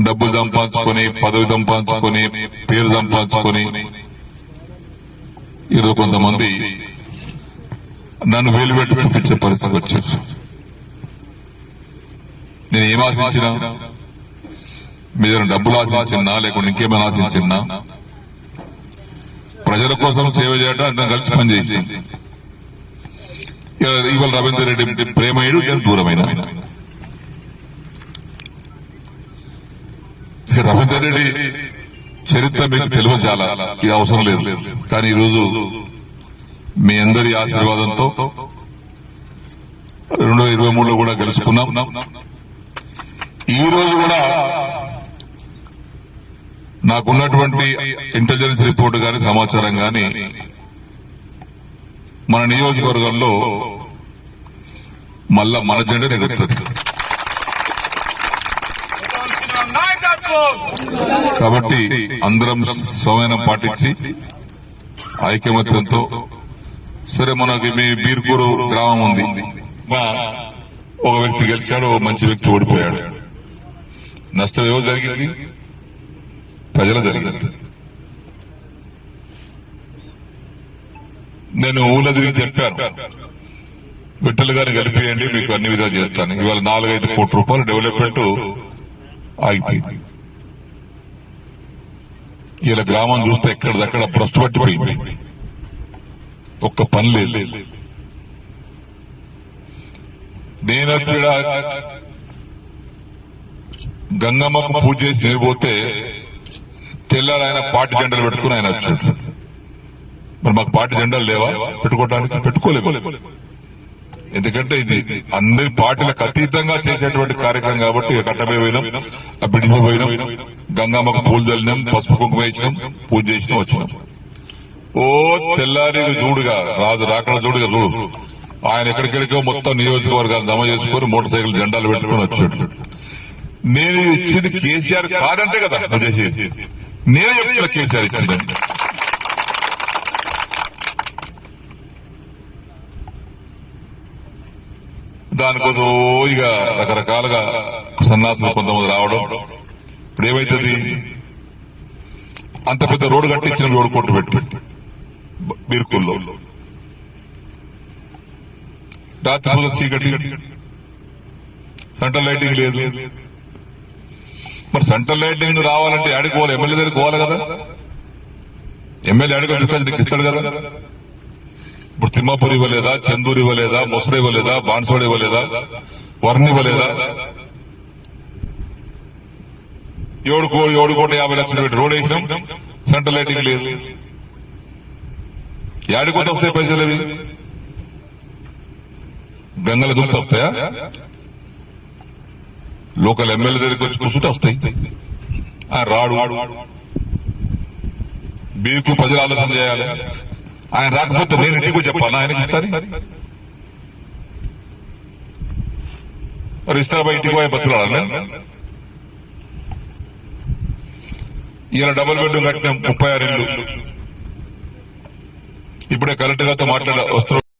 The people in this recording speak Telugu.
డబ్బులు సంపాదించుకొని, పదవి సంపాదించుకొని, పేరు సంపాదించుకొని ఏదో కొంతమంది నన్ను వేలు పెట్టి చూపించే పరిస్థితి వచ్చేసి నేను ఏం ఆశించినా, మీరు డబ్బులు ఆశించినా లేకుంటే ఇంకేమైనా ఆశించినా, ప్రజల కోసం సేవ చేయడం అందరం కలిసి పనిచేసి ఇవాళ రవీందర్ రెడ్డి ప్రేమయ్యాడు, నేను దూరమైన. రవీందర్ రెడ్డి చరిత్ర మీకు తెలియదు, చాలా ఇది అవసరం లేదు. కానీ ఈరోజు మీ అందరి ఆశీర్వాదంతో 2023లో కూడా గెలుచుకున్నాం. ఈ రోజు కూడా నాకున్నటువంటి ఇంటెలిజెన్స్ రిపోర్ట్ గాని, సమాచారం గాని, మన నియోజకవర్గంలో మళ్ళా మన జెండా ఎగురుతుంది. కాబట్టి అందరం సమయం పాటించి ఐకమత్యంతో, సరే మనకి మీ బీర్కూరు గ్రామం ఉంది, ఒక వ్యక్తి గెలిచాడు, మంచి వ్యక్తి ఓడిపోయాడు. నష్టం ఎవరు జరిగింది? ప్రజలు జరిగింది. నేను ఊళ్ళ తిరిగి చెప్పాను, విఠల్ గారిని కలిపేయండి, మీకు అన్ని విధాలు చేస్తాను. ఇవాళ 4-5 కోట్ల రూపాయలు డెవలప్మెంట్ ఆగిపోయింది. ఇలా గ్రామం చూస్తే ఎక్కడిదక్కడ భ్రష్టు పట్టిపోయింది, ఒక్క పని లేదు. నేను వచ్చి గంగమ్మకు పూజ చేసి నేర్పోతే తెల్లారు ఆయన పార్టీ జెండాలు పెట్టుకుని ఆయన వచ్చాడు. మరి మాకు పార్టీ జెండాలు లేవా పెట్టుకోవడానికి? పెట్టుకోలేము. ఎందుకంటే ఇది అందరి పార్టీలకు అతీతంగా చేసేటువంటి కార్యక్రమం కాబట్టి కట్టమే పోయినాం, ఆ బిడ్డ పోయినాం, గంగమ్మకు పూలు చల్లినాం, పసుపు కుంకుమ ఇచ్చినాం, పూజ చేసినాం, వచ్చినాం. ఓ తెల్లారి చూడుగా రాదు, రాకడ చూడుగా చూడు. ఆయన ఎక్కడికెక్కడికో మొత్తం నియోజకవర్గాన్ని జమ చేసుకుని మోటార్ సైకిల్ జెండాలు పెట్టుకుని వచ్చాడు. నేను ఇచ్చింది కేసీఆర్ కాదంటే కదా నువ్వు చేసేది, నేనే చెప్తున్నా కేసీఆర్ ఇచ్చిందని. దానికోసం ఇక రకరకాలుగా సన్నాసులు కొంతమంది రావడం. ఇప్పుడు ఏమైతుంది, అంత పెద్ద రోడ్డు కట్టించిన 7 కోట్లు పెట్టి బీర్కూల్లో రాత్రి చీకటి, సెంట్రల్ లైటింగ్ లేదు. మరి సెంట్రల్ లైటింగ్ రావాలంటే ఆడికి పోవాలి, ఎమ్మెల్యే దగ్గరికి పోవాలి కదా. ఎమ్మెల్యే ఆడికి తీసుకొని ఇస్తాడు కదా. ఇప్పుడు తిమ్మాపూర్ ఇవ్వలేదా, చందూరు ఇవ్వలేదా, మొసర ఇవ్వలేదా, బాన్సోడ ఇవ్వలేదా, వర్ణ ఇవ్వలేదా? 7,50,00,000 పెట్టి రోడ్ వేసినాం, సెంట్రల్ లైటింగ్ లేదు. ఏడికొంత వస్తాయి పైసలు? అవి గంగల దుంత వస్తాయా? లోకల్ ఎమ్మెల్యే దగ్గరికి వచ్చి కూర్చుంటే వస్తాయి. ఆయన రాడు. మీకు ప్రజలు ఆలోచన చేయాలి. ఆయన రాకపోతే నేను ఇంటికి చెప్పాను, ఆయనకి ఇస్తాను. మరి ఇస్తారా? ఇంటికి పోయే బతులాడాలి. ఇలా డబుల్ బెడ్రూమ్ కట్టినాం, 36 ఇళ్ళు. ఇప్పుడే కలెక్టర్ గారితో వస్తున్నారు.